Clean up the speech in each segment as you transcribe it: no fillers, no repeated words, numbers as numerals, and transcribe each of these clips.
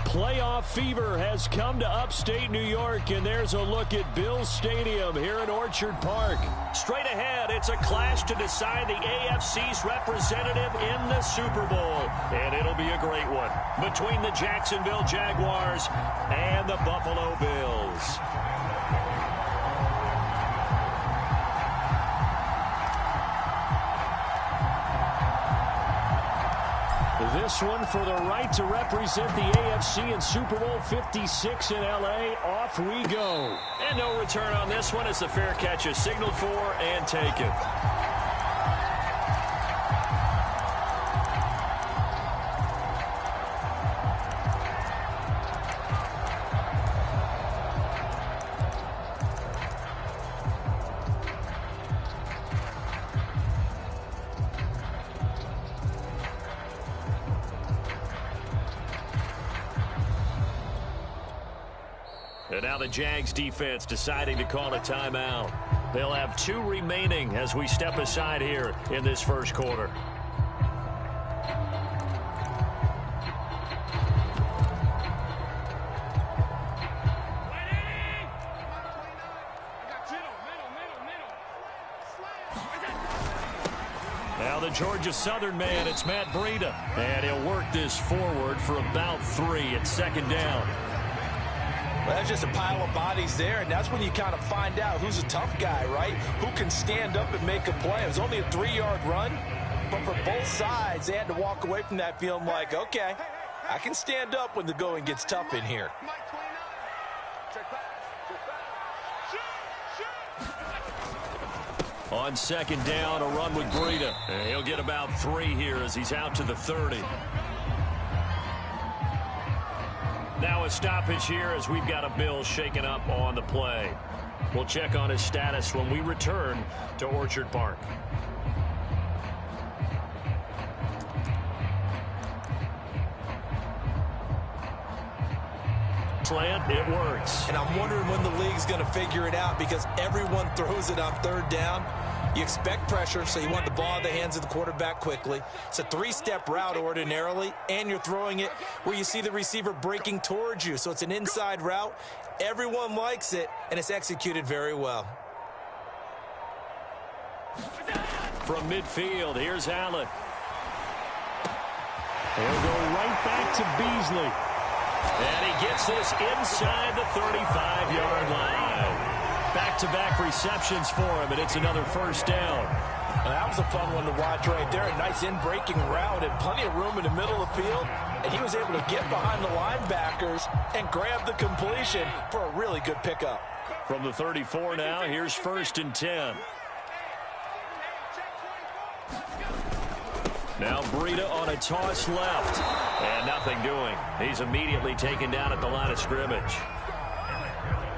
Playoff fever has come to upstate New York, and there's a look at Bills Stadium here in Orchard Park. Straight ahead, it's a clash to decide the AFC's representative in the Super Bowl, and it'll be a great one between the Jacksonville Jaguars and the Buffalo Bills. This one for the right to represent the AFC in Super Bowl 56 in L.A. Off we go. And no return on this one as the fair catch is signaled for and taken. And now the Jags defense deciding to call a timeout. They'll have 2 remaining as we step aside here in this first quarter. Now the Georgia Southern man, it's Matt Breida. And he'll work this forward for about 3 at second down. Well, that's just a pile of bodies there, and that's when you kind of find out who's a tough guy, right? Who can stand up and make a play. It was only a 3-yard run, but for both sides, they had to walk away from that feeling like, okay, I can stand up when the going gets tough in here. On second down, a run with Breida. And he'll get about 3 here as he's out to the 30. Now a stoppage here as we've got a Bill shaken up on the play. We'll check on his status when we return to Orchard Park. Slant, it works. And I'm wondering when the league's going to figure it out because everyone throws it on third down. You expect pressure, so you want the ball in the hands of the quarterback quickly. It's a 3-step route ordinarily, and you're throwing it where you see the receiver breaking towards you. So it's an inside route. Everyone likes it, and it's executed very well. From midfield, here's Allen. He'll go right back to Beasley. And he gets this inside the 35-yard line. Back-to-back receptions for him, and it's another first down. Well, that was a fun one to watch right there. A nice in-breaking route and plenty of room in the middle of the field. And he was able to get behind the linebackers and grab the completion for a really good pickup. From the 34 now, here's 1st and 10. Now Breida on a toss left. And nothing doing. He's immediately taken down at the line of scrimmage.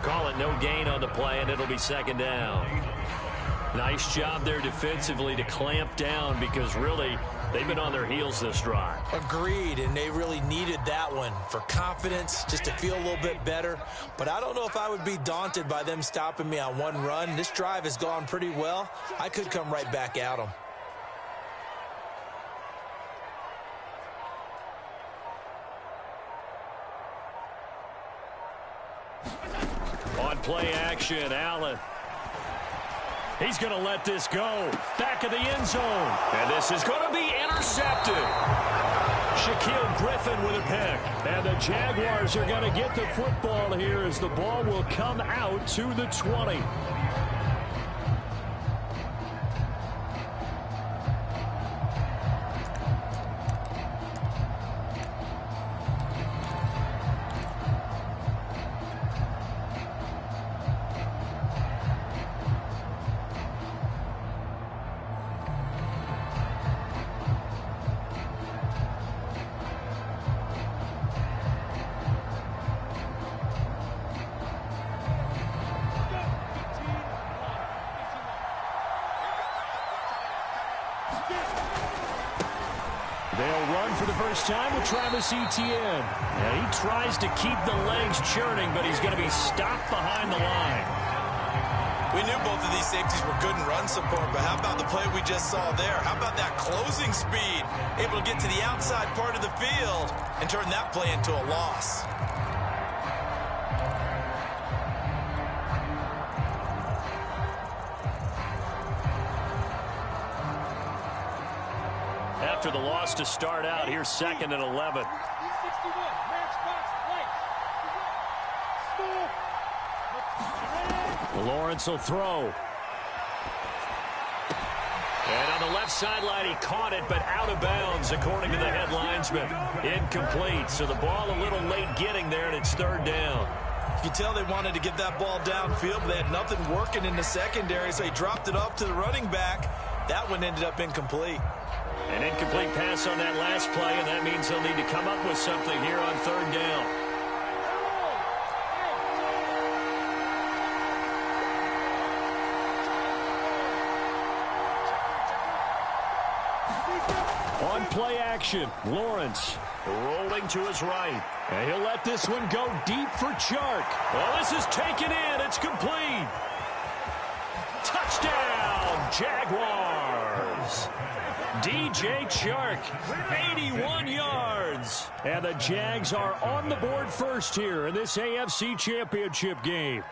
Call it no gain on the play, and it'll be second down. Nice job there defensively to clamp down because really they've been on their heels this drive. Agreed, and they really needed that one for confidence, just to feel a little bit better. But I don't know if I would be daunted by them stopping me on one run. This drive has gone pretty well. I could come right back at them. On play action, Allen. He's going to let this go. Back of the end zone. And this is going to be intercepted. Shaquille Griffin with a pick. And the Jaguars are going to get the football here as the ball will come out to the 20. They'll run for the first time with Travis Etienne. Now he tries to keep the legs churning, but he's going to be stopped behind the line. We knew both of these safeties were good in run support, but how about the play we just saw there? How about that closing speed? Able to get to the outside part of the field and turn that play into a loss. After the loss to start out, here's 2nd and 11. Lawrence will throw. And on the left sideline, he caught it, but out of bounds, according to the head linesman. Incomplete, so the ball a little late getting there, and it's 3rd down. You can tell they wanted to get that ball downfield, but they had nothing working in the secondary, so he dropped it off to the running back. That one ended up incomplete. An incomplete pass on that last play, and that means he'll need to come up with something here on 3rd down. On play action, Lawrence rolling to his right. And he'll let this one go deep for Chark. Well, this is taken in. It's complete. Touchdown, Jaguars. DJ Chark, 81 yards. And the Jags are on the board first here in this AFC Championship game.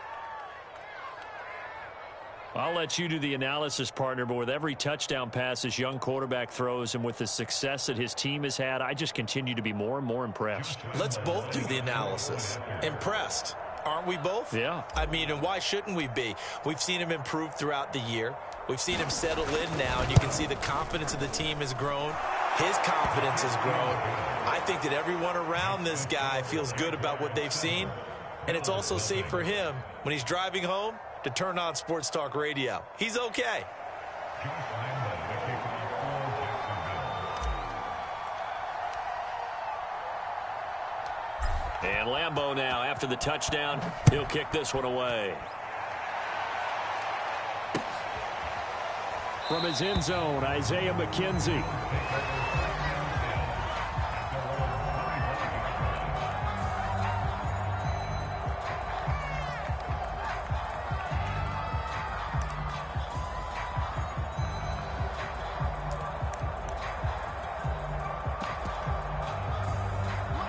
I'll let you do the analysis, partner, but with every touchdown pass this young quarterback throws and with the success that his team has had, I just continue to be more and more impressed. Let's both do the analysis. Impressed. Aren't we both? Yeah. I mean, and why shouldn't we be? We've seen him improve throughout the year. We've seen him settle in now, and you can see the confidence of the team has grown. His confidence has grown. I think that everyone around this guy feels good about what they've seen, and it's also safe for him when he's driving home to turn on Sports Talk Radio. He's okay. And Lambeau now, after the touchdown, he'll kick this one away. From his end zone, Isaiah McKenzie.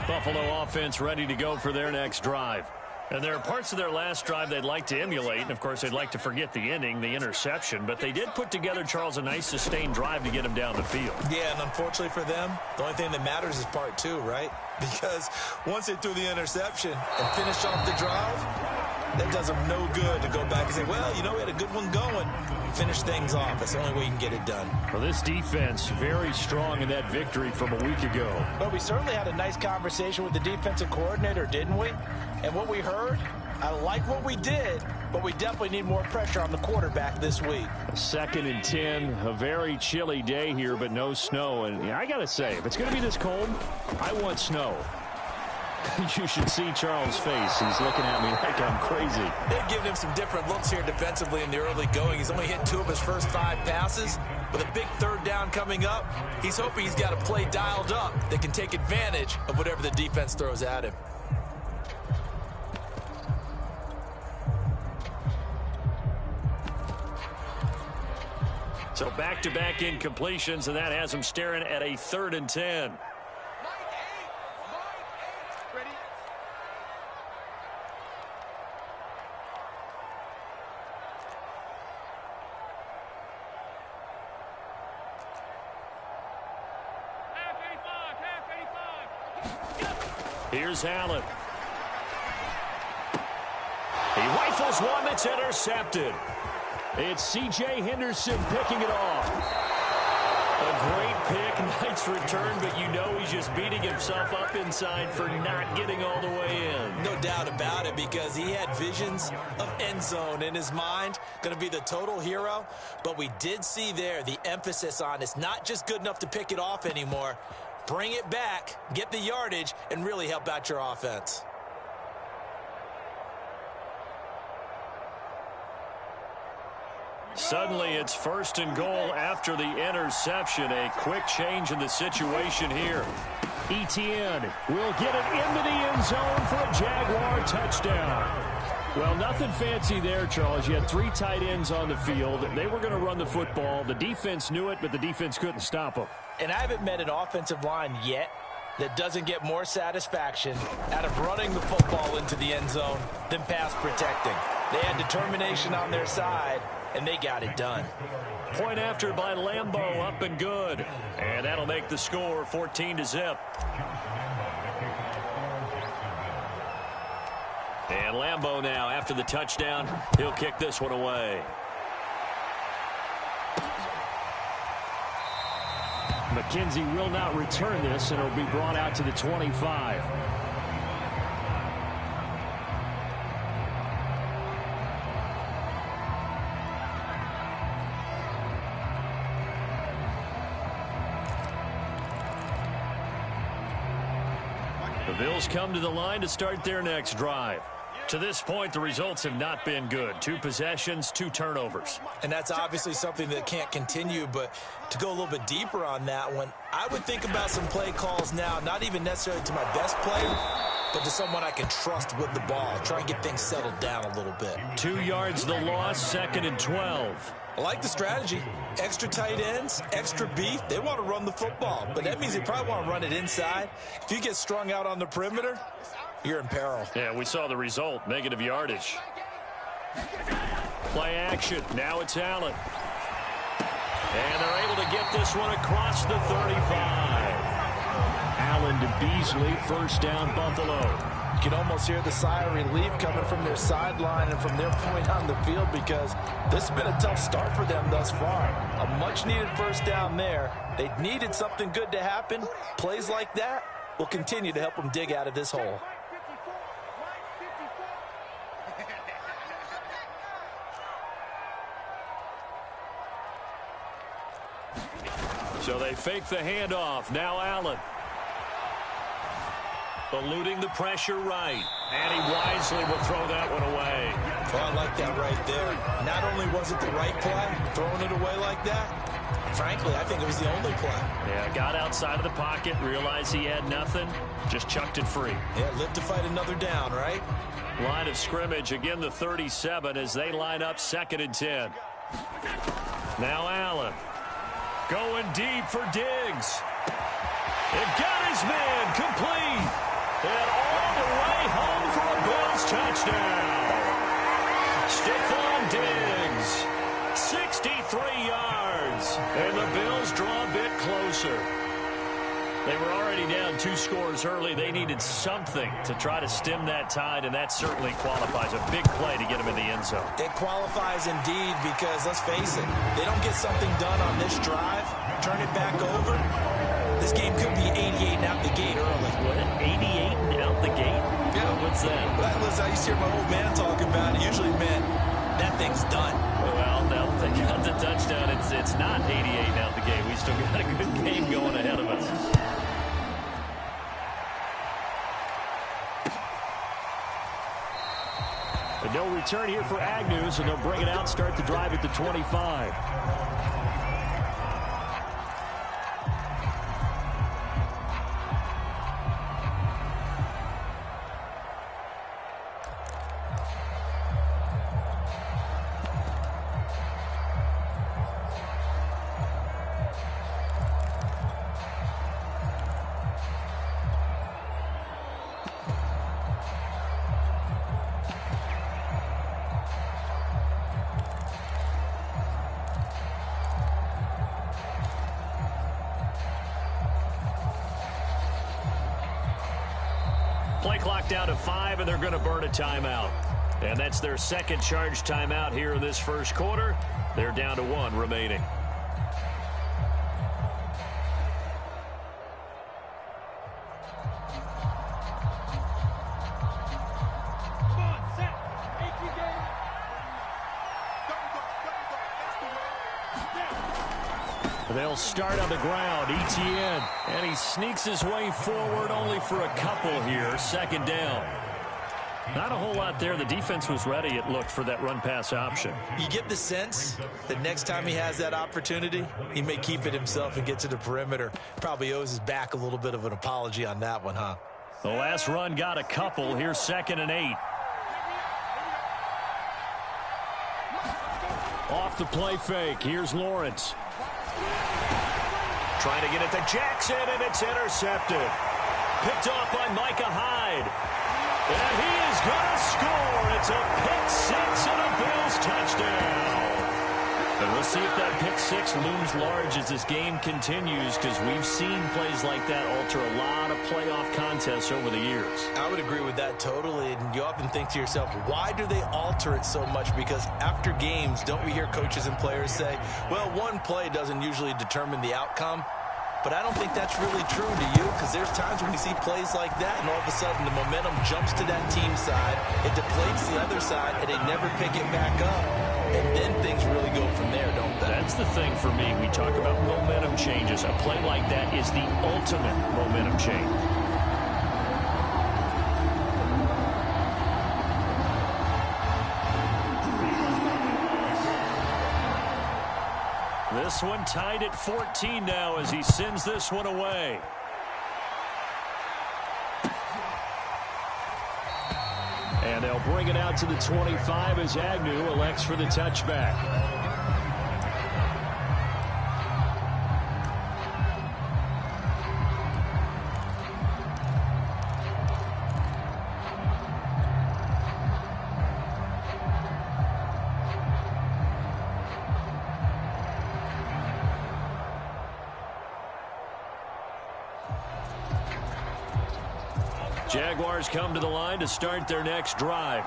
Buffalo offense ready to go for their next drive. And there are parts of their last drive they'd like to emulate, and of course they'd like to forget the ending, the interception, but they did put together, Charles, a nice sustained drive to get him down the field. Yeah, and unfortunately for them, the only thing that matters is part 2, right? Because once they threw the interception and finished off the drive, that does them no good to go back and say, well, you know, we had a good one going. Finish things off. That's the only way you can get it done. Well, this defense very strong in that victory from a week ago. Well, we certainly had a nice conversation with the defensive coordinator, didn't we? And what we heard, I like what we did, but we definitely need more pressure on the quarterback this week. 2nd and 10, a very chilly day here, but no snow. And yeah, I got to say, if it's going to be this cold, I want snow. You should see Charles' face. He's looking at me like I'm crazy. They've given him some different looks here defensively in the early going. He's only hit 2 of his first 5 passes. With a big 3rd down coming up, he's hoping he's got a play dialed up that can take advantage of whatever the defense throws at him. So back-to-back incompletions, and that has him staring at a 3rd and 10. Here's Allen. He rifles one that's intercepted. It's C.J. Henderson picking it off. A great pick, nice return, but you know he's just beating himself up inside for not getting all the way in. No doubt about it, because he had visions of end zone in his mind. Going to be the total hero. But we did see there the emphasis on it's not just good enough to pick it off anymore. Bring it back, get the yardage, and really help out your offense. Suddenly, it's 1st and goal after the interception. A quick change in the situation here. Etienne will get it into the end zone for a Jaguar touchdown. Well, nothing fancy there, Charles. You had 3 tight ends on the field. They were going to run the football. The defense knew it, but the defense couldn't stop them. And I haven't met an offensive line yet that doesn't get more satisfaction out of running the football into the end zone than pass protecting. They had determination on their side, and they got it done. Point after by Lambeau, up and good. And that'll make the score 14-0. And Lambeau now, after the touchdown, he'll kick this one away. McKenzie will not return this, and it'll be brought out to the 25. The Bills come to the line to start their next drive. To this point, the results have not been good. 2 possessions, 2 turnovers. And that's obviously something that can't continue, but to go a little bit deeper on that one, I would think about some play calls now, not even necessarily to my best player, but to someone I can trust with the ball. Try and get things settled down a little bit. 2 yards the loss, 2nd and 12. I like the strategy. Extra tight ends, extra beef. They want to run the football, but that means they probably want to run it inside. If you get strung out on the perimeter, you're in peril. Yeah, we saw the result. Negative yardage. Play action. Now it's Allen. And they're able to get this one across the 35. Allen to Beasley. First down, Buffalo. You can almost hear the sigh of relief coming from their sideline and from their point on the field because this has been a tough start for them thus far. A much-needed first down there. They needed something good to happen. Plays like that will continue to help them dig out of this hole. So they fake the handoff. Now Allen. Eluding the pressure right. And he wisely will throw that one away. Well, I like that right there. Not only was it the right play, throwing it away like that, frankly, I think it was the only play. Yeah, got outside of the pocket, realized he had nothing, just chucked it free. Yeah, live to fight another down, right? Line of scrimmage, again the 37 as they line up 2nd and 10. Now Allen. Going deep for Diggs. It got his man complete. And all the way home for a Bills touchdown. Stephon Diggs, 63 yards. And the Bills draw a bit closer. They were already down 2 scores early. They needed something to try to stem that tide, and that certainly qualifies. A big play to get them in the end zone. It qualifies indeed because, let's face it, they don't get something done on this drive, turn it back over, this game could be 88 and out the gate early. What, 88 and out the gate? Yeah. What's that? Well, listen, I used to hear my old man talk about it. Usually meant that thing's done. Well, now that they got the touchdown, it's not 88 and out the gate. We still got a good game going ahead of us. But no return here for Agnew, so they'll bring it out, start the drive at the 25. Play clock down to 5, and they're going to burn a timeout. And that's their second charge timeout here in this first quarter. They're down to 1 remaining. They'll start on the ground. Etienne. And he sneaks his way forward only for a couple here. 2nd down. Not a whole lot there. The defense was ready, it looked, for that run-pass option. You get the sense that next time he has that opportunity, he may keep it himself and get to the perimeter. Probably owes his back a little bit of an apology on that one, huh? The last run got a couple. Here's 2nd and 8. Off the play fake, here's Lawrence. Trying to get it to Jackson, and it's intercepted. Picked off by Micah Hyde. And he is going to score. It's a pick six and a Bills touchdown. And we'll see if that pick six looms large as this game continues, because we've seen plays like that alter a lot of playoff contests over the years. I would agree with that totally. And you often think to yourself, why do they alter it so much? Because after games, don't we hear coaches and players say, well, one play doesn't usually determine the outcome? But I don't think that's really true to you, because there's times when we see plays like that, and all of a sudden the momentum jumps to that team side, it deflates the other side, and they never pick it back up. And then things really go from there, don't they? That's the thing for me. We talk about momentum changes. A play like that is the ultimate momentum change. This one tied at 14 now as he sends this one away. And they'll bring it out to the 25 as Agnew elects for the touchback. Jaguars come to the line to start their next drive.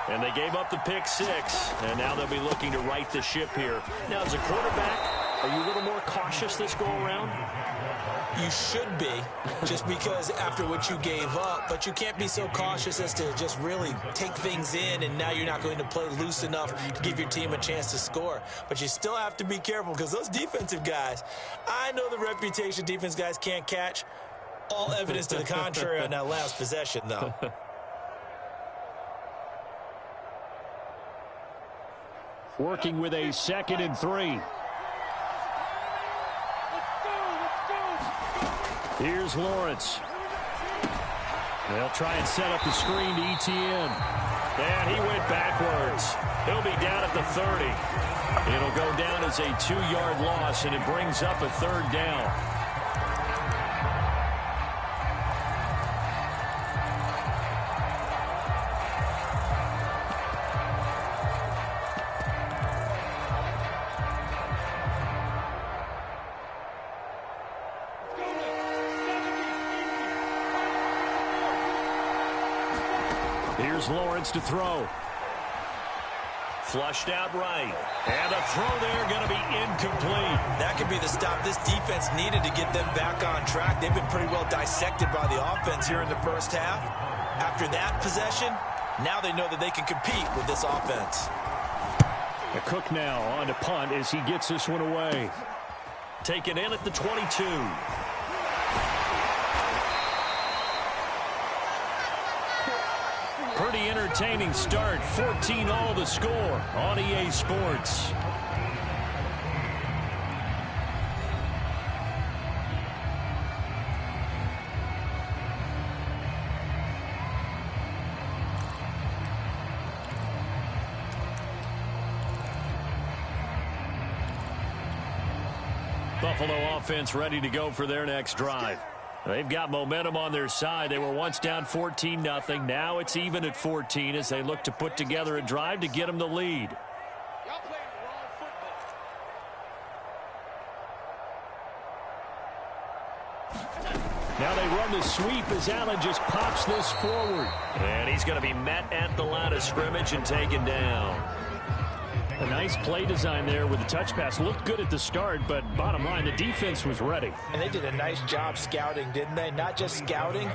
And they gave up the pick six, and now they'll be looking to right the ship here. Now, as a quarterback, are you a little more cautious this go-around? You should be, just because after what you gave up, but you can't be so cautious as to just really take things in, and now you're not going to play loose enough to give your team a chance to score. But you still have to be careful, because those defensive guys, I know the reputation defense guys can't catch. All evidence to the contrary on that last possession, though. Working with a 2nd and 3. Here's Lawrence. They'll try and set up the screen to ETN. And he went backwards. He'll be down at the 30. It'll go down as a 2-yard loss, and it brings up a 3rd down. Here's Lawrence to throw. Flushed out right. And a throw there going to be incomplete. That could be the stop this defense needed to get them back on track. They've been pretty well dissected by the offense here in the first half. After that possession, now they know that they can compete with this offense. A Cook now on to punt as he gets this one away. Taken in at the 22. Pretty entertaining start. 14-all the score on EA Sports. Buffalo offense ready to go for their next drive. They've got momentum on their side. They were once down 14-0. Now it's even at 14 as they look to put together a drive to get them the lead. Now they run the sweep as Allen just pops this forward. And he's going to be met at the line of scrimmage and taken down. A nice play design there with the touch pass. Looked good at the start, but bottom line, the defense was ready. And they did a nice job scouting, didn't they? Not just scouting,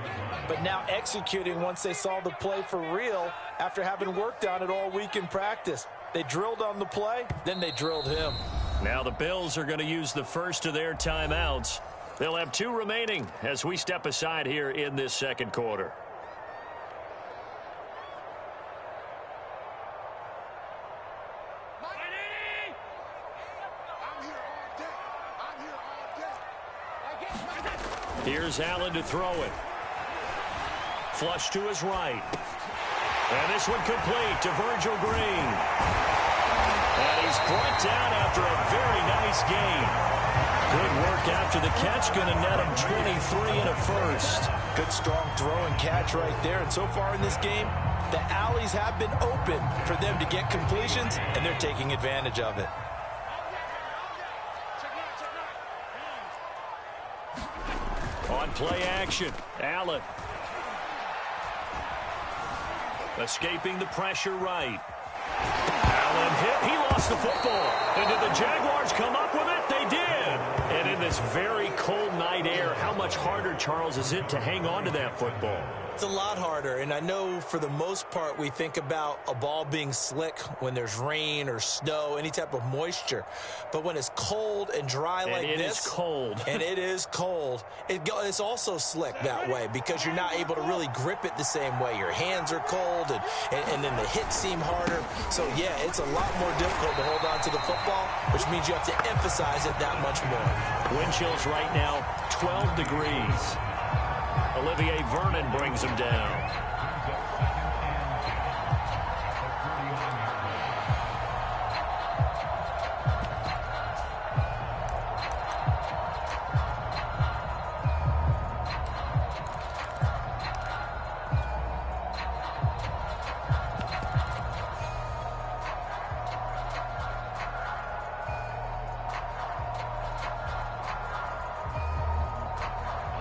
but now executing once they saw the play for real after having worked on it all week in practice. They drilled on the play, then they drilled him. Now the Bills are going to use the first of their timeouts. They'll have 2 remaining as we step aside here in this second quarter. Here's Allen to throw it. Flush to his right. And this one complete to Virgil Green. And he's brought down after a very nice gain. Good work after the catch. Going to net him 23 and a first. Good strong throw and catch right there. And so far in this game, the alleys have been open for them to get completions, and they're taking advantage of it. On play action, Allen. Escaping the pressure right. Allen hit. He lost the football. And did the Jaguars come up with it? They did. And in this very cold night air, how much harder, Charles, is it to hang on to that football? It's a lot harder, and I know for the most part we think about a ball being slick when there's rain or snow, any type of moisture. But when it's cold and dry like this. And it is cold. And it is cold. It's also slick that way because you're not able to really grip it the same way. Your hands are cold, and then the hits seem harder. So, yeah, it's a lot more difficult to hold on to the football, which means you have to emphasize it that much more. Wind chills right now, 12 degrees. Olivier Vernon brings him down.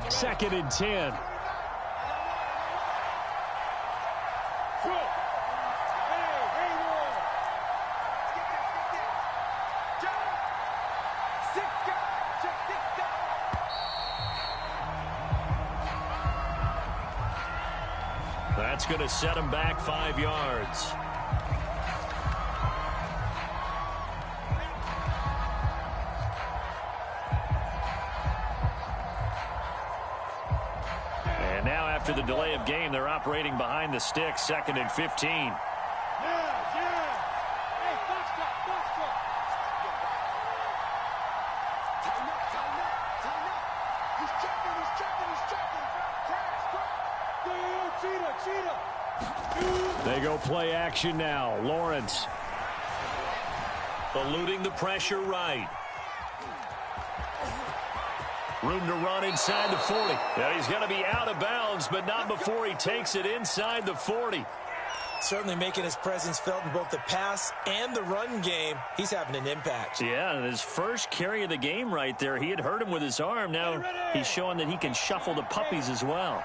Second and 10. That's going to set him back 5 yards. And now after the delay of game, they're operating behind the sticks, 2nd and 15. They go play action now. Lawrence eluding the pressure right. Room to run inside the 40. Now he's going to be out of bounds, but not before he takes it inside the 40. Certainly making his presence felt in both the pass and the run game. He's having an impact. Yeah, his first carry of the game right there. He had hurt him with his arm. Now he's showing that he can shuffle the puppies as well.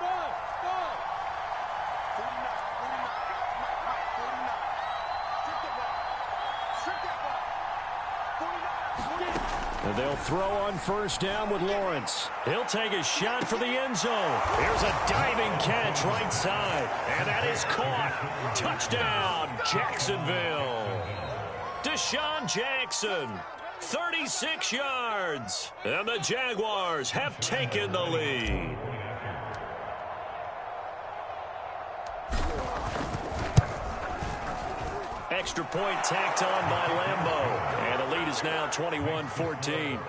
They'll throw on first down with Lawrence. He'll take a shot for the end zone. Here's a diving catch right side. And that is caught. Touchdown, Jacksonville. Deshaun Jackson, 36 yards. And the Jaguars have taken the lead. Extra point tacked on by Lambeau. And the lead is now 21-14.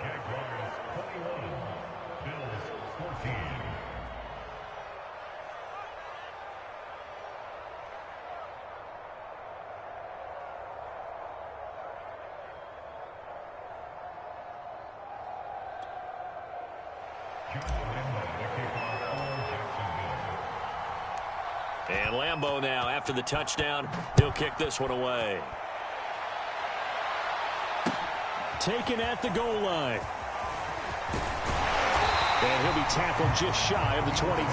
And Lambeau now, after the touchdown, he'll kick this one away. Taken at the goal line. And he'll be tackled just shy of the 25.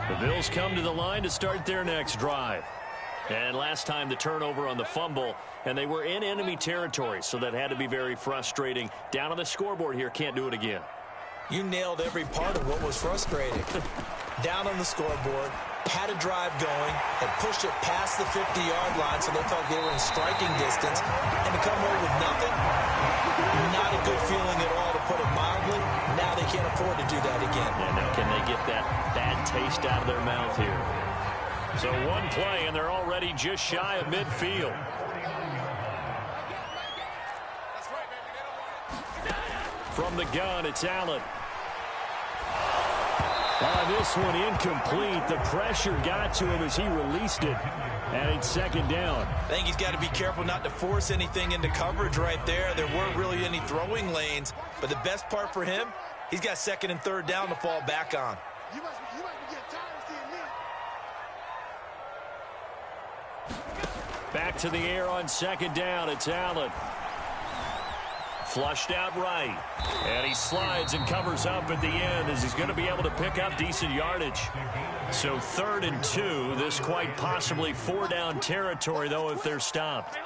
The Bills come to the line to start their next drive. And last time the turnover on the fumble, and they were in enemy territory, so that had to be very frustrating. Down on the scoreboard here, can't do it again. You nailed every part of what was frustrating. Down on the scoreboard, had a drive going, and pushed it past the 50-yard line, so they thought they were in striking distance, and to come away with nothing, not a good feeling at all, to put it mildly. Now they can't afford to do that again. And now can they get that bad taste out of their mouth here? So one play, and they're already just shy of midfield. From the gun, it's Allen. This one incomplete. The pressure got to him as he released it. And it's second down. I think he's got to be careful not to force anything into coverage right there. There weren't really any throwing lanes. But the best part for him, he's got second and third down to fall back on. You must be getting tired of seeing me. Back to the air on second down. It's Allen. Flushed out right. And he slides and covers up at the end as he's going to be able to pick up decent yardage. So 3rd and 2. This quite possibly 4-down territory, though, if they're stopped.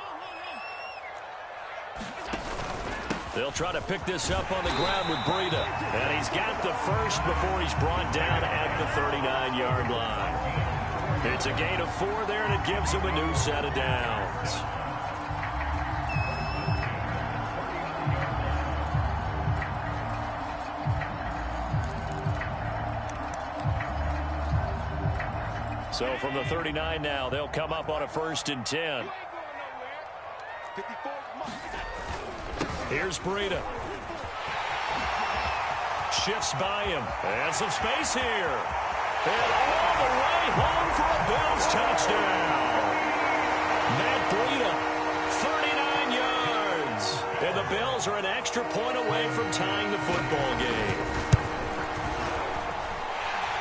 They'll try to pick this up on the ground with Breida. And he's got the first before he's brought down at the 39-yard line. It's a gain of 4 there, and it gives him a new set of downs. So from the 39 now, they'll come up on a 1st and 10. Here's Breida. Shifts by him. And some space here. And all the way home for a Bills touchdown. Matt Breida, 39 yards. And the Bills are an extra point away from tying the football game.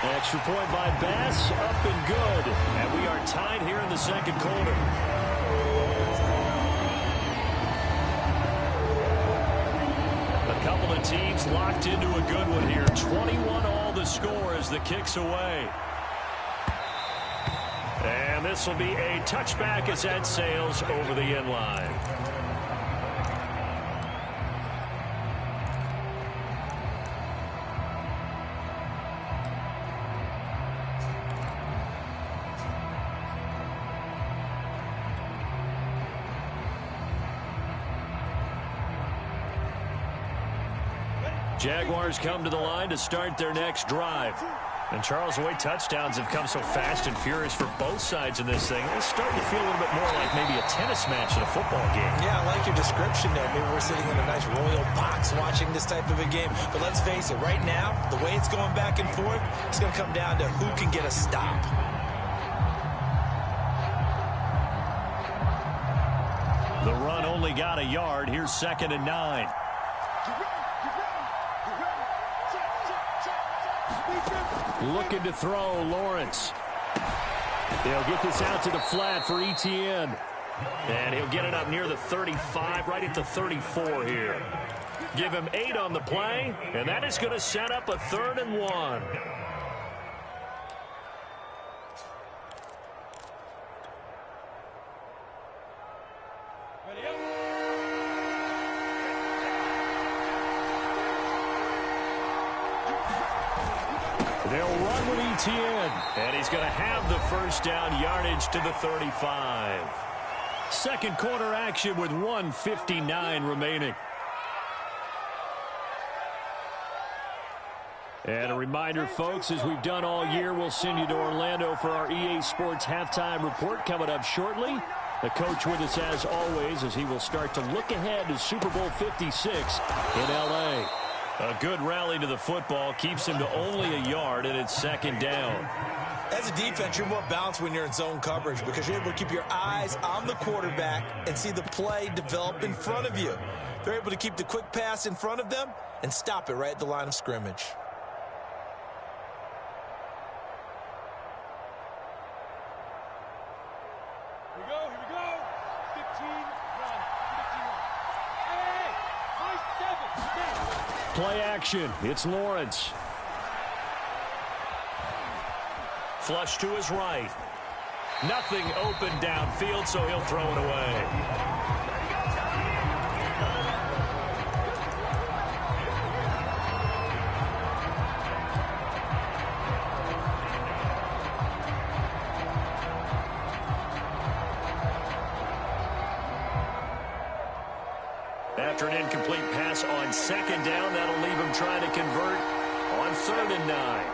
Extra point by Bass, up and good. And we are tied here in the second quarter. A couple of teams locked into a good one here. 21 all the score as the kick's away. And this will be a touchback as that sails over the end line. Jaguars come to the line to start their next drive. And Charles, the way touchdowns have come so fast and furious for both sides in this thing, it's starting to feel a little bit more like maybe a tennis match in a football game. Yeah, I like your description there. Maybe we're sitting in a nice royal box watching this type of a game. But let's face it, right now, the way it's going back and forth, it's going to come down to who can get a stop. The run only got a yard. Here's 2nd and 9. Looking to throw, Lawrence. They'll get this out to the flat for Etienne. And he'll get it up near the 35, right at the 34 here. Give him 8 on the play, and that is going to set up a 3rd and 1. They'll run with Etienne, and he's going to have the first down yardage to the 35. Second quarter action with 1:59 remaining. And a reminder, folks, as we've done all year, we'll send you to Orlando for our EA Sports halftime report coming up shortly. The coach with us as always as he will start to look ahead to Super Bowl 56 in L.A. A good rally to the football keeps him to only a yard, and it's 2nd down. As a defense, you're more balanced when you're in zone coverage because you're able to keep your eyes on the quarterback and see the play develop in front of you. They're able to keep the quick pass in front of them and stop it right at the line of scrimmage. Here we go. 15, run. 15, run. Hey, my 7. Play action. It's Lawrence. Flush to his right. Nothing open downfield, so he'll throw it away. After an incomplete pass on 2nd down, that'll leave him trying to convert on 3rd and 9.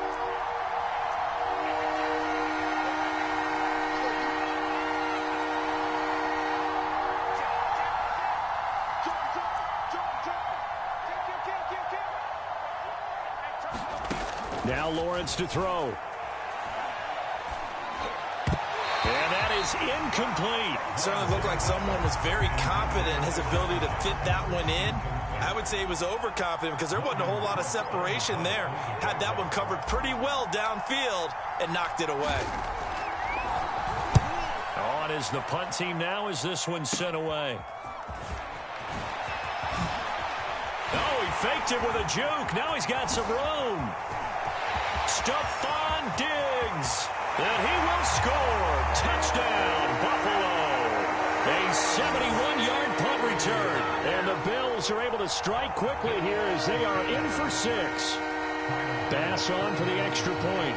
Now Lawrence to throw. And that is incomplete. Certainly looked like someone was very confident in his ability to fit that one in. I would say he was overconfident because there wasn't a whole lot of separation there. Had that one covered pretty well downfield and knocked it away. On is the punt team now as this one sent away. Oh, he faked it with a juke. Now he's got some room. Stephon Diggs. And he will score. Touchdown, Buffalo. A 71-yard punt return. And the Bills are able to strike quickly here as they are in for 6. Bass on for the extra point.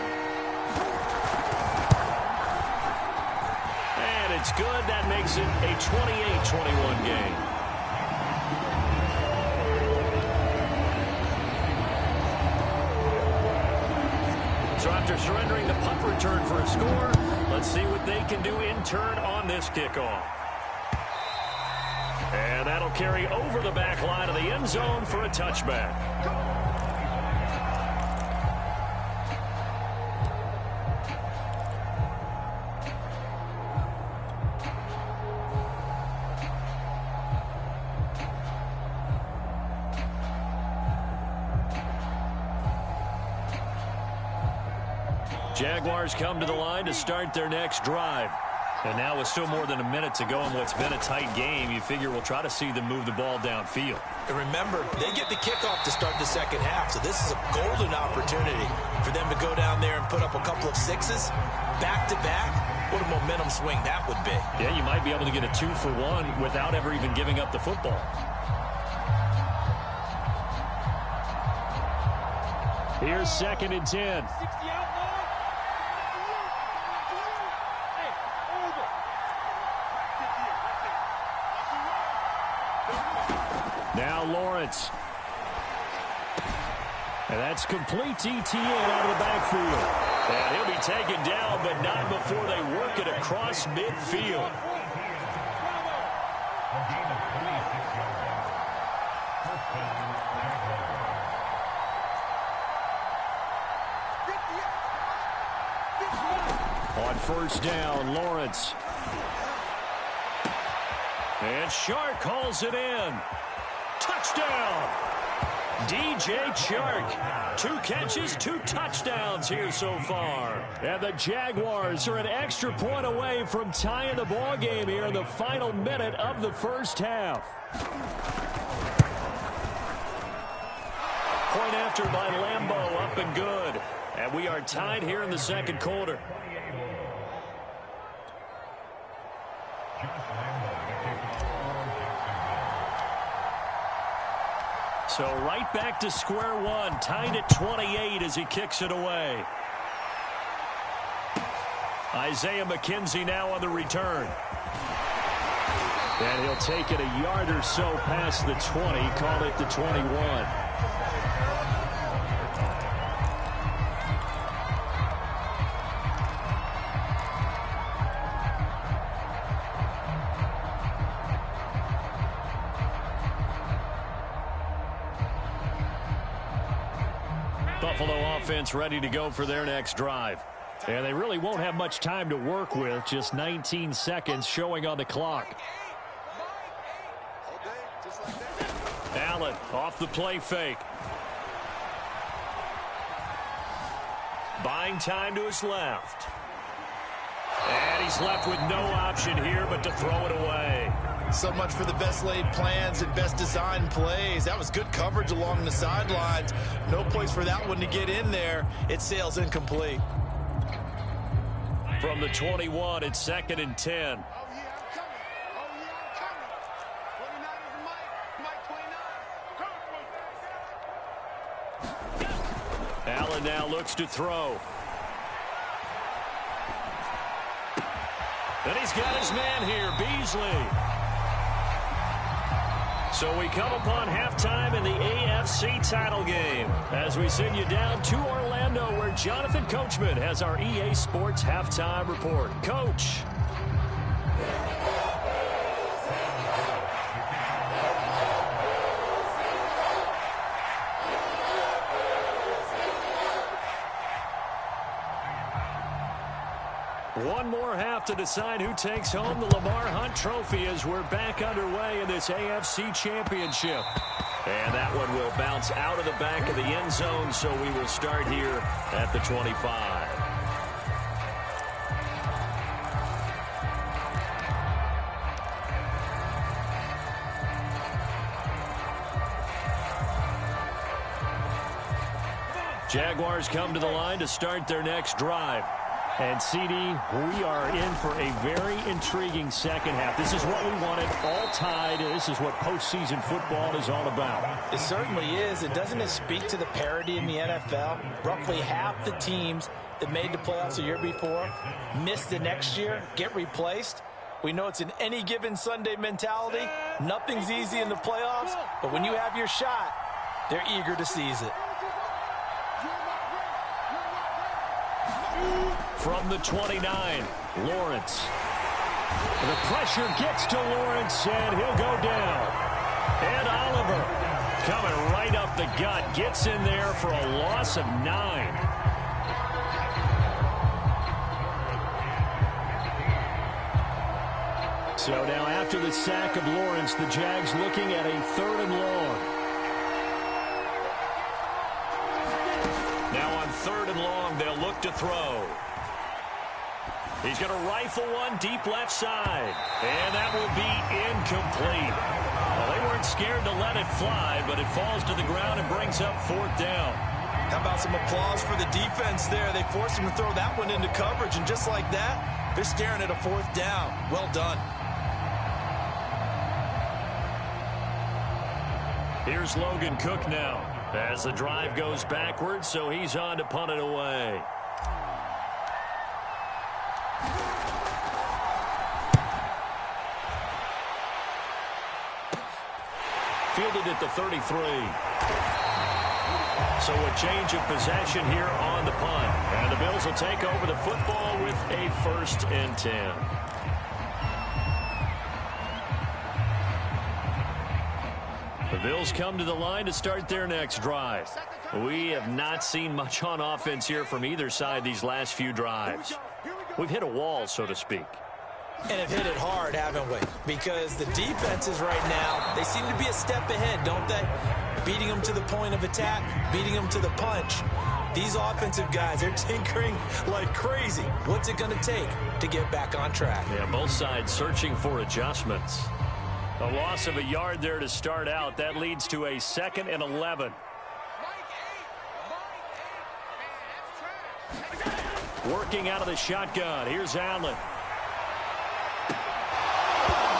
And it's good. That makes it a 28-21 game. So after surrendering the punt return for a score, let's see what they can do in turn on this kickoff. And that'll carry over the back line of the end zone for a touchback. Jaguars come to the line to start their next drive. And now with still more than a minute to go in what's been a tight game, you figure we'll try to see them move the ball downfield. And remember, they get the kickoff to start the second half, so this is a golden opportunity for them to go down there and put up a couple of 6s back-to-back. What a momentum swing that would be. Yeah, you might be able to get a 2-for-1 without ever even giving up the football. Here's 2nd and 10. 60 out long. Hey, over. 50. Now Lawrence. And that's complete ETN out of the backfield. And he'll be taken down, but not before they work it across midfield. On first down, Lawrence. And Chark calls it in. Touchdown! DJ Chark. 2 catches, 2 touchdowns here so far. And the Jaguars are an extra point away from tying the ball game here in the final minute of the first half. Point after by Lambeau, up and good. And we are tied here in the second quarter. So right back to square one, tied at 28 as he kicks it away. Isaiah McKenzie now on the return. And he'll take it a yard or so past the 20, call it the 21. Buffalo offense ready to go for their next drive. And they really won't have much time to work with, just 19 seconds showing on the clock. Allen off the play fake. Buying time to his left. And he's left with no option here but to throw it away. So much for the best laid plans and best designed plays. That was good coverage along the sidelines. No place for that one to get in there. It sails incomplete. From the 21, it's 2nd and 10. Oh, yeah, I'm coming. Oh, yeah, I'm coming. 29 is Mike 29. Allen now looks to throw. And he's got his man here, Beasley. So we come upon halftime in the AFC title game as we send you down to Orlando where Jonathan Coachman has our EA Sports halftime report. Coach. One more half to decide who takes home the Lamar Hunt Trophy as we're back underway in this AFC Championship. And that one will bounce out of the back of the end zone, so we will start here at the 25. Jaguars come to the line to start their next drive. And, CD, we are in for a very intriguing second half. This is what we wanted, all tied. This is what postseason football is all about. It certainly is. And doesn't it speak to the parity in the NFL? Roughly half the teams that made the playoffs the year before miss the next year, get replaced. We know it's an any given Sunday mentality. Nothing's easy in the playoffs, but when you have your shot, they're eager to seize it. From the 29, Lawrence. The pressure gets to Lawrence, and he'll go down. And Oliver coming right up the gut, gets in there for a loss of 9. So now after the sack of Lawrence, the Jags looking at a 3rd and long. Now on 3rd and long, they'll look to throw. He's going to rifle one deep left side. And that will be incomplete. Well, they weren't scared to let it fly, but it falls to the ground and brings up 4th down. How about some applause for the defense there? They forced him to throw that one into coverage, and just like that, they're staring at a 4th down. Well done. Here's Logan Cook now as the drive goes backwards, so he's on to punt it away. Fielded at the 33. So a change of possession here on the punt. And the Bills will take over the football with a 1st and 10. The Bills come to the line to start their next drive. We have not seen much on offense here from either side these last few drives. We've hit a wall, so to speak. And have hit it hard, haven't we? Because the defenses right now, they seem to be a step ahead, don't they? Beating them to the point of attack, beating them to the punch. These offensive guys are tinkering like crazy. What's it going to take to get back on track? Yeah, both sides searching for adjustments. A loss of a yard there to start out. That leads to a 2nd and 11. Working out of the shotgun. Here's Allen.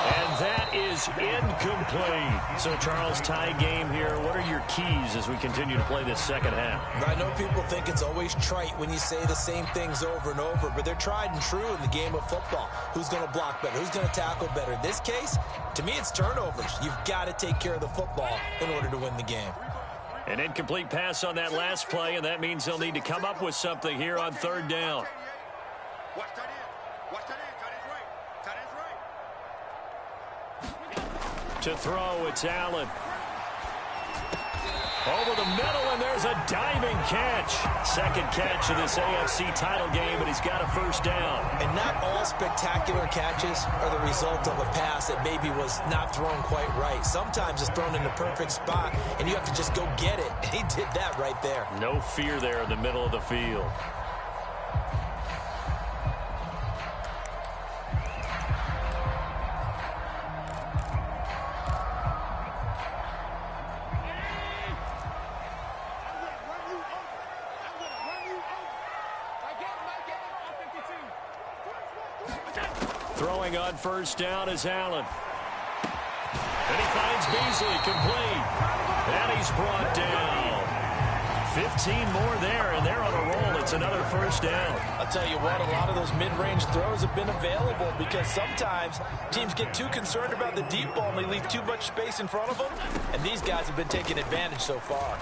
And that is incomplete. So, Charles, tie game here. What are your keys as we continue to play this second half? I know people think it's always trite when you say the same things over and over, but they're tried and true in the game of football. Who's going to block better? Who's going to tackle better? In this case, to me, it's turnovers. You've got to take care of the football in order to win the game. An incomplete pass on that last play, and that means they'll need to come up with something here on 3rd down. Watch that in. Watch that in. Tight end's right. To throw, it's Allen. Over the middle, and there's a diving catch. 2nd catch of this AFC title game, and he's got a 1st down. And not all spectacular catches are the result of a pass that maybe was not thrown quite right. Sometimes it's thrown in the perfect spot, and you have to just go get it. And he did that right there. No fear there in the middle of the field. Throwing on 1st down is Allen. And he finds Beasley complete. And he's brought down. 15 more there, and they're on a roll. It's another 1st down. I'll tell you what, a lot of those mid-range throws have been available because sometimes teams get too concerned about the deep ball and they leave too much space in front of them. And these guys have been taking advantage so far.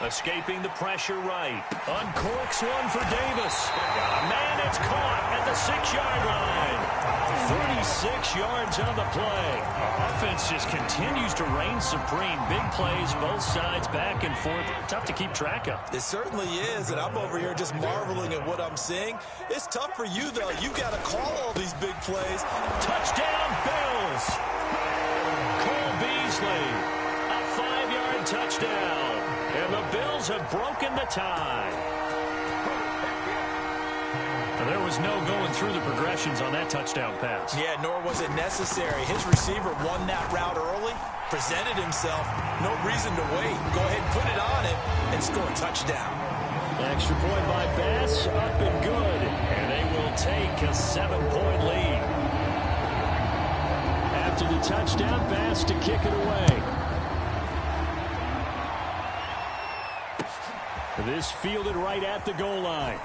Escaping the pressure right. Uncorks one for Davis. Got a man, it's caught at the 6-yard line. 36 yards on the play. Our offense just continues to reign supreme. Big plays, both sides, back and forth. Tough to keep track of. It certainly is, and I'm over here just marveling at what I'm seeing. It's tough for you, though. You've got to call all these big plays. Touchdown, Bills. Cole Beasley, a 5-yard touchdown. And the Bills have broken the tie. There was no going through the progressions on that touchdown pass. Yeah, nor was it necessary. His receiver won that route early, presented himself. No reason to wait. Go ahead and put it on him and score a touchdown. Extra point by Bass, up and good. And they will take a 7-point lead. After the touchdown, Bass to kick it away. This fielded right at the goal line.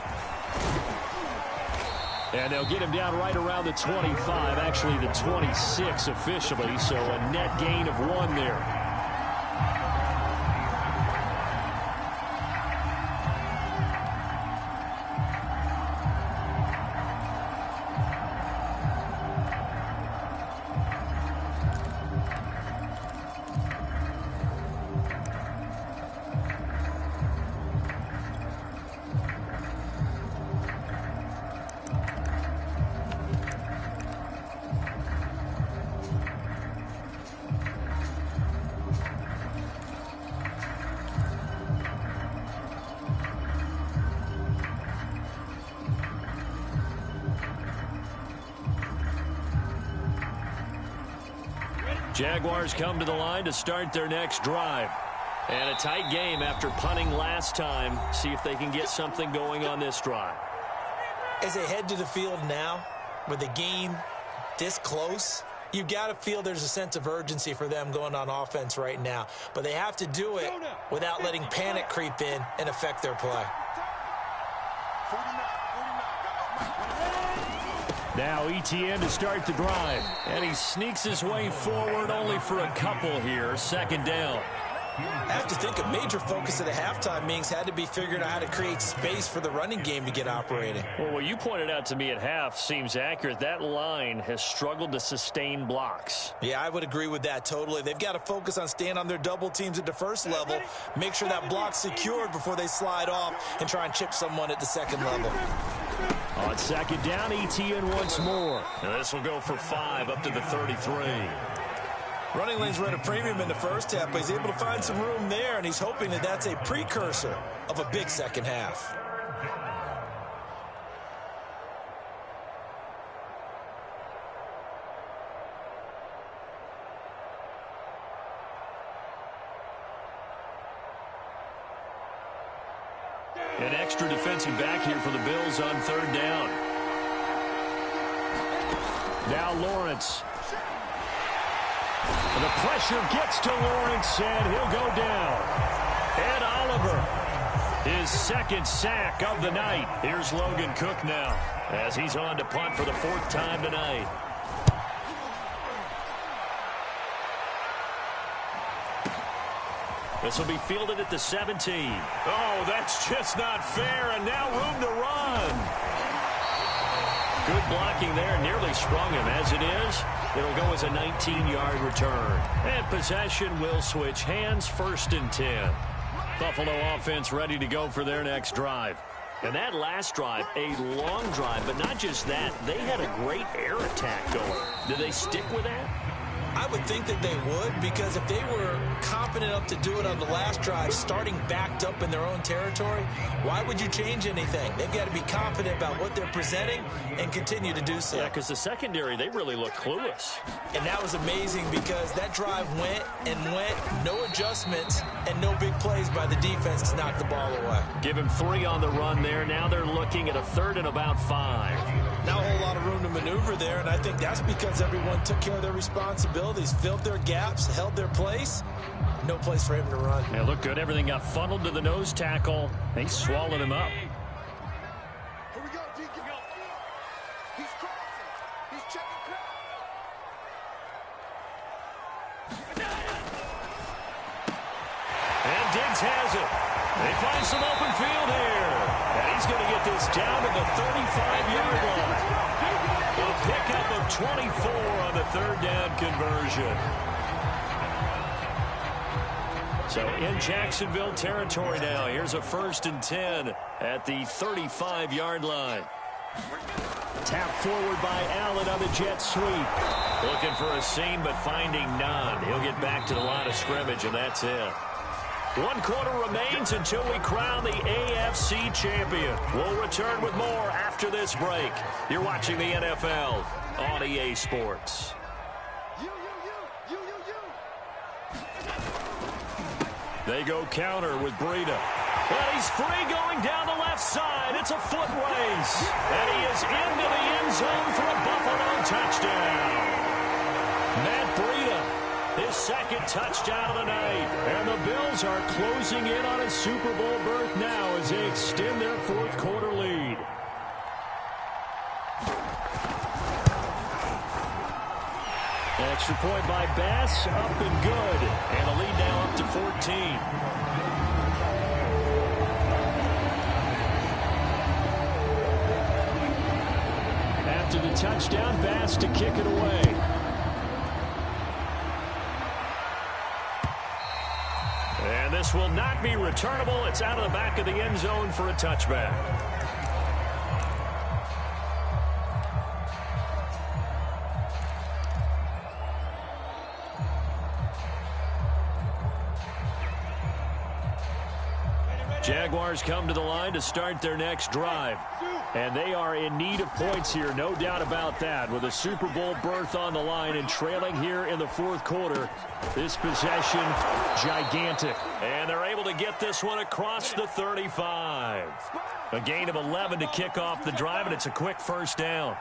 And they'll get him down right around the 25, actually the 26 officially, so a net gain of 1 there. Jaguars come to the line to start their next drive. And a tight game after punting last time. See if they can get something going on this drive. As they head to the field now, with the game this close, you've got to feel there's a sense of urgency for them going on offense right now. But they have to do it without letting panic creep in and affect their play. Now ETN to start the drive. And he sneaks his way forward only for a couple here. 2nd down. I have to think a major focus at the halftime means had to be figuring out how to create space for the running game to get operating. Well, what you pointed out to me at half seems accurate. That line has struggled to sustain blocks. Yeah, I would agree with that totally. They've got to focus on staying on their double teams at the first level, make sure that block's secured before they slide off and try and chip someone at the second level. On 2nd down, ETN once more. And this will go for 5 up to the 33. Running lanes were at a premium in the first half, but he's able to find some room there, and he's hoping that that's a precursor of a big second half. An extra defensive back here for the Bills on 3rd down. Now Lawrence. And the pressure gets to Lawrence, and he'll go down. Ed Oliver, his 2nd sack of the night. Here's Logan Cook now as he's on to punt for the 4th time tonight. This will be fielded at the 17. Oh, that's just not fair, and now room to run. Good blocking there, nearly sprung him. As it is, it'll go as a 19-yard return. And possession will switch hands, 1st and 10. Buffalo offense ready to go for their next drive. And that last drive, a long drive, but not just that. They had a great air attack going. Do they stick with that? I would think that they would, because if they were confident enough to do it on the last drive, starting backed up in their own territory, why would you change anything? They've got to be confident about what they're presenting and continue to do so. Yeah, because the secondary, they really look clueless. And that was amazing because that drive went and went, no adjustments, and no big plays by the defense to knock the ball away. Give him 3 on the run there. Now they're looking at a 3rd and about 5. Not a whole lot of room to maneuver there, and I think that's because everyone took care of their responsibilities, filled their gaps, held their place. No place for him to run. Yeah, looked good. Everything got funneled to the nose tackle. They swallowed him up. Here we go, Deacon. He's crossing. He's checking crowd. And Diggs has it. They find some open field here. And he's going to get this down to the 35-yard line. A pickup of 24 on the third down conversion. So in Jacksonville territory now. Here's a 1st and 10 at the 35-yard line. Tap forward by Allen on the jet sweep. Looking for a seam, but finding none. He'll get back to the line of scrimmage, and that's it. 1 quarter remains until we crown the AFC champion. We'll return with more after this break. You're watching the NFL on EA Sports. They go counter with Breida. And he's free going down the left side. It's a foot race. And he is into the end zone for a Buffalo touchdown. Matt Breida, his 2nd touchdown of the night. And the Bills are closing in on a Super Bowl berth now as they extend their 4th quarter lead. Extra point by Bass, up and good. And a lead now up to 14. After the touchdown, Bass to kick it away. And this will not be returnable. It's out of the back of the end zone for a touchback. Jaguars come to the line to start their next drive. And they are in need of points here, no doubt about that. With a Super Bowl berth on the line and trailing here in the 4th quarter. This possession, gigantic. And they're able to get this one across the 35. A gain of 11 to kick off the drive, and it's a quick 1st down.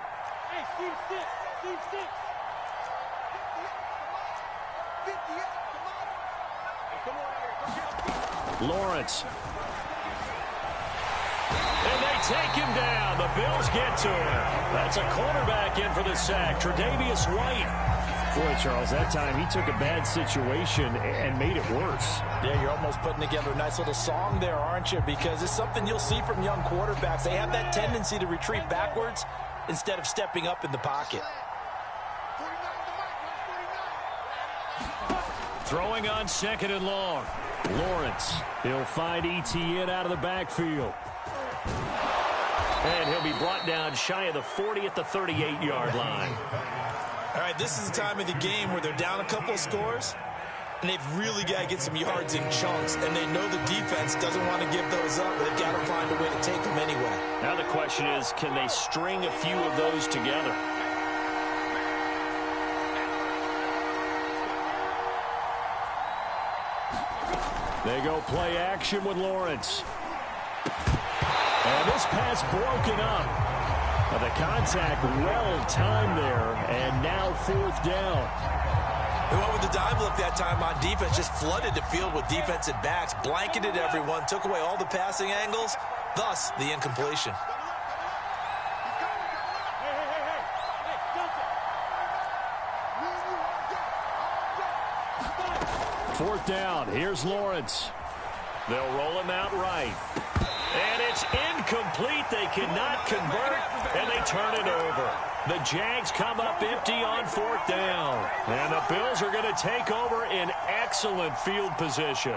Lawrence. And they take him down. The Bills get to him. That's a cornerback in for the sack. Tre'Davious White. Boy, Charles, that time he took a bad situation and made it worse. Yeah, you're almost putting together a nice little song there, aren't you? Because it's something you'll see from young quarterbacks. They have that tendency to retreat backwards instead of stepping up in the pocket. Throwing on 2nd and long. Lawrence. He'll find Etienne out of the backfield. And he'll be brought down shy of the 40 at the 38-yard line. All right, this is the time of the game where they're down a couple of scores, and they've really got to get some yards in chunks, and they know the defense doesn't want to give those up, but they've got to find a way to take them anyway. Now the question is, can they string a few of those together? They go play action with Lawrence. And this pass broken up. The contact well-timed there, and now 4th down. They went with the dime look that time on defense, just flooded the field with defensive backs, blanketed everyone, took away all the passing angles, thus the incompletion. Fourth down. Here's Lawrence. They'll roll him out right. And it's incomplete. They cannot convert, and they turn it over. The Jags come up empty on 4th down. And the Bills are going to take over in excellent field position.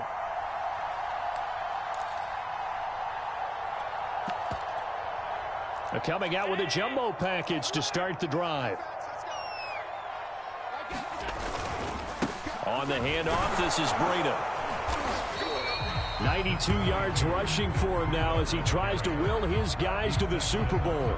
They're coming out with a jumbo package to start the drive. On the handoff, this is Breida. 92 yards rushing for him now as he tries to will his guys to the Super Bowl.